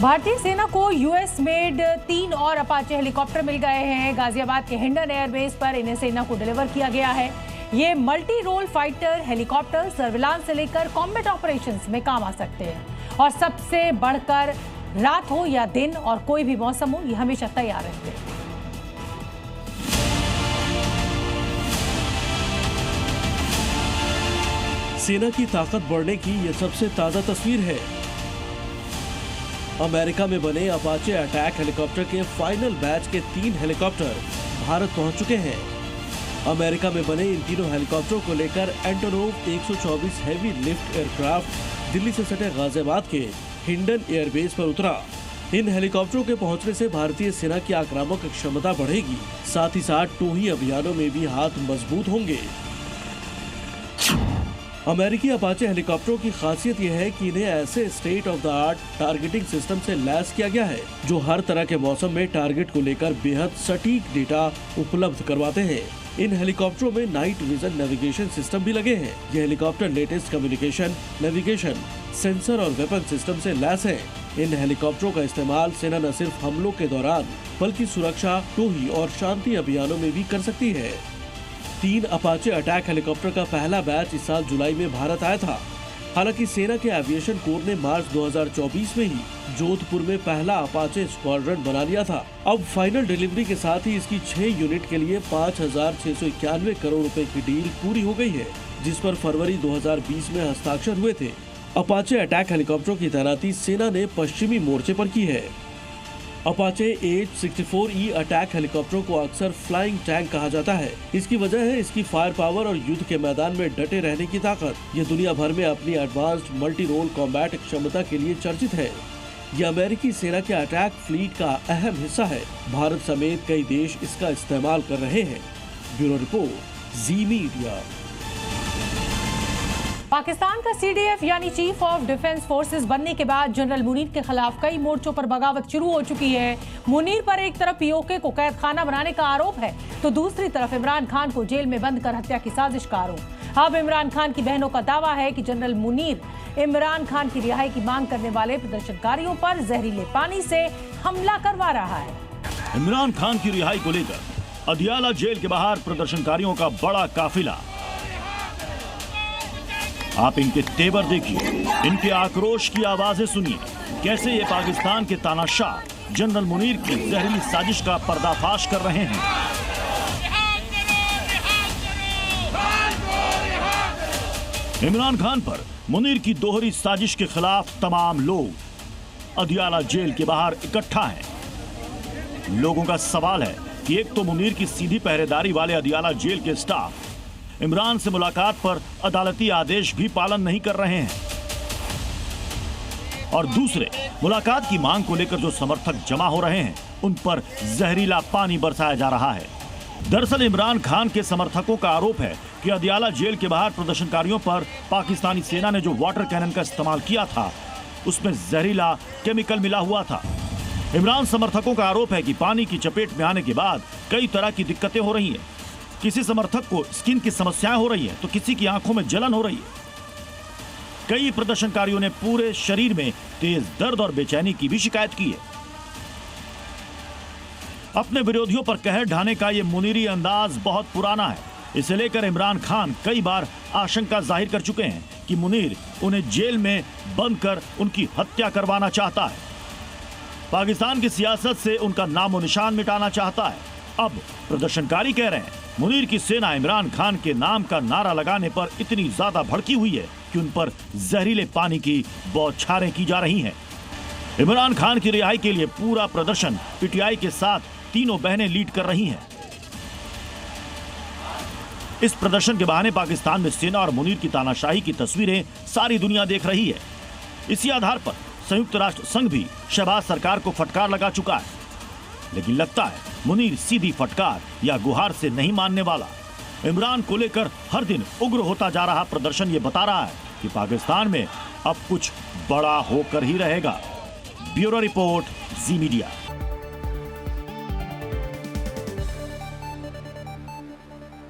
भारतीय सेना को यूएस मेड 3 और अपाचे हेलीकॉप्टर मिल गए हैं। गाजियाबाद के हिंडन एयरबेस पर इन्हें सेना को डिलीवर किया गया है। ये multi role fighter helicopter surveillance से लेकर कॉम्बैट ऑपरेशंस में काम आ सकते हैं और सबसे बढ़कर रात हो या दिन और कोई भी मौसम हो, ये हमेशा तैयार रहते हैं। सेना की ताकत बढ़ने की यह सबसे ताजा तस्वीर है। अमेरिका में बने अपाचे अटैक हेलीकॉप्टर के फाइनल बैच के 3 हेलीकॉप्टर भारत पहुंच चुके हैं। अमेरिका में बने इन तीनों हेलीकॉप्टरों को लेकर Antonov 124 heavy lift aircraft Delhi से सटे गाजियाबाद के हिंडन एयरबेस पर उतरा। इन हेलीकॉप्टरों के पहुंचने से भारतीय सेना की आक्रामक क्षमता बढ़ेगी, साथ ही साथ टोही अभियानों में भी हाथ मजबूत होंगे। अमेरिकी अपाचे हेलीकॉप्टरों की खासियत यह है कि इन्हें ऐसे state of the art targeting system से लैस किया गया है जो हर तरह के मौसम में टारगेट को लेकर बेहद सटीक डेटा उपलब्ध करवाते हैं। इन हेलीकॉप्टरों में नाइट विजन नेविगेशन सिस्टम भी लगे हैं। ये helicopter latest communication, navigation, sensor और वेपन सिस्टम से लैस है। इन हेलीकॉप्टरों का इस्तेमाल सेना न सिर्फ हमलों के दौरान बल्कि सुरक्षा, टोही और शांति अभियानों में भी कर सकती है। 3 अपाचे अटैक हेलीकॉप्टर का पहला बैच इस साल जुलाई में भारत आया था। हालांकि सेना के एविएशन कोर ने मार्च 2024 में ही जोधपुर में पहला अपाचे स्क्वाड्रन बना लिया था। अब फाइनल डिलीवरी के साथ ही इसकी 6 यूनिट के लिए 5,691 करोड़ रुपए की डील पूरी हो गई है, जिस पर फरवरी 2020 में हस्ताक्षर हुए थे। अपाचे अटैक हेलीकॉप्टरों की तैनाती सेना ने पश्चिमी मोर्चे पर की है। अपाचे H-64E अटैक हेलीकॉप्टरों को अक्सर फ्लाइंग टैंक कहा जाता है। इसकी वजह है इसकी फायर पावर और युद्ध के मैदान में डटे रहने की ताकत। ये दुनिया भर में अपनी एडवांस्ड मल्टी रोल कॉम्बैट क्षमता के लिए चर्चित है। ये अमेरिकी सेना के अटैक फ्लीट का अहम हिस्सा है। भारत समेत कई देश इसका इस्तेमाल कर रहे हैं। ब्यूरो रिपोर्ट, जी मीडिया। पाकिस्तान का CDF यानी चीफ ऑफ डिफेंस फोर्सेस बनने के बाद जनरल मुनीर के खिलाफ कई मोर्चों पर बगावत शुरू हो चुकी है। मुनीर पर एक तरफ POK को कैद खाना बनाने का आरोप है तो दूसरी तरफ इमरान खान को जेल में बंद कर हत्या की साजिश का आरोप। अब इमरान खान की बहनों का दावा है कि जनरल मुनीर इमरान खान की रिहाई की मांग करने वाले प्रदर्शनकारियों पर जहरीले पानी से हमला करवा रहा है। इमरान खान की रिहाई को लेकर अदियाला जेल के बाहर प्रदर्शनकारियों का बड़ा काफिला। आप इनके तेवर देखिए, इनके आक्रोश की आवाजें सुनिए। कैसे ये पाकिस्तान के तानाशाह जनरल मुनीर की जहरीली साजिश का पर्दाफाश कर रहे हैं। इमरान खान पर मुनीर की दोहरी साजिश के खिलाफ तमाम लोग अदियाला जेल के बाहर इकट्ठा हैं। लोगों का सवाल है कि एक तो मुनीर की सीधी पहरेदारी वाले अदियाला जेल के स्टाफ इमरान से मुलाकात पर अदालती आदेश भी पालन नहीं कर रहे हैं और दूसरे मुलाकात की मांग को लेकर जो समर्थक जमा हो रहे हैं उन पर जहरीला पानी बरसाया जा रहा है। दरअसल इमरान खान के समर्थकों का आरोप है कि अदियाला जेल के बाहर प्रदर्शनकारियों पर पाकिस्तानी सेना ने जो वाटर कैनन का इस्तेमाल किया था उसमें जहरीला केमिकल मिला हुआ था। इमरान समर्थकों का आरोप है कि पानी की चपेट में आने के बाद कई तरह की दिक्कतें हो रही हैं। किसी समर्थक को स्किन की समस्याएं हो रही है तो किसी की आंखों में जलन हो रही है। कई प्रदर्शनकारियों ने पूरे शरीर में तेज दर्द और बेचैनी की भी शिकायत की है। अपने विरोधियों पर कहर ढाने का यह मुनीरी अंदाज बहुत पुराना है। इसे लेकर इमरान खान कई बार आशंका जाहिर कर चुके हैं कि मुनीर उन्हें जेल में बंद कर उनकी हत्या करवाना चाहता है। पाकिस्तान की सियासत से उनका नामो निशान मिटाना चाहता है। अब प्रदर्शनकारी कह रहे हैं मुनीर की सेना इमरान खान के नाम का नारा लगाने पर इतनी ज्यादा भड़की हुई है कि उन पर जहरीले पानी की बौछारें की जा रही हैं। इमरान खान की रिहाई के लिए पूरा प्रदर्शन PTI के साथ तीनों बहनें लीड कर रही हैं। इस प्रदर्शन के बहाने पाकिस्तान में सेना और मुनीर की तानाशाही की तस्वीरें सारी दुनिया देख रही है। इसी आधार पर संयुक्त राष्ट्र संघ भी शहबाज सरकार को फटकार लगा चुका है, लेकिन लगता है मुनीर सीधी फटकार या गुहार से नहीं मानने वाला। इमरान को लेकर हर दिन उग्र होता जा रहा प्रदर्शन ये बता रहा है कि पाकिस्तान में अब कुछ बड़ा होकर ही रहेगा। ब्यूरो रिपोर्ट, जी मीडिया।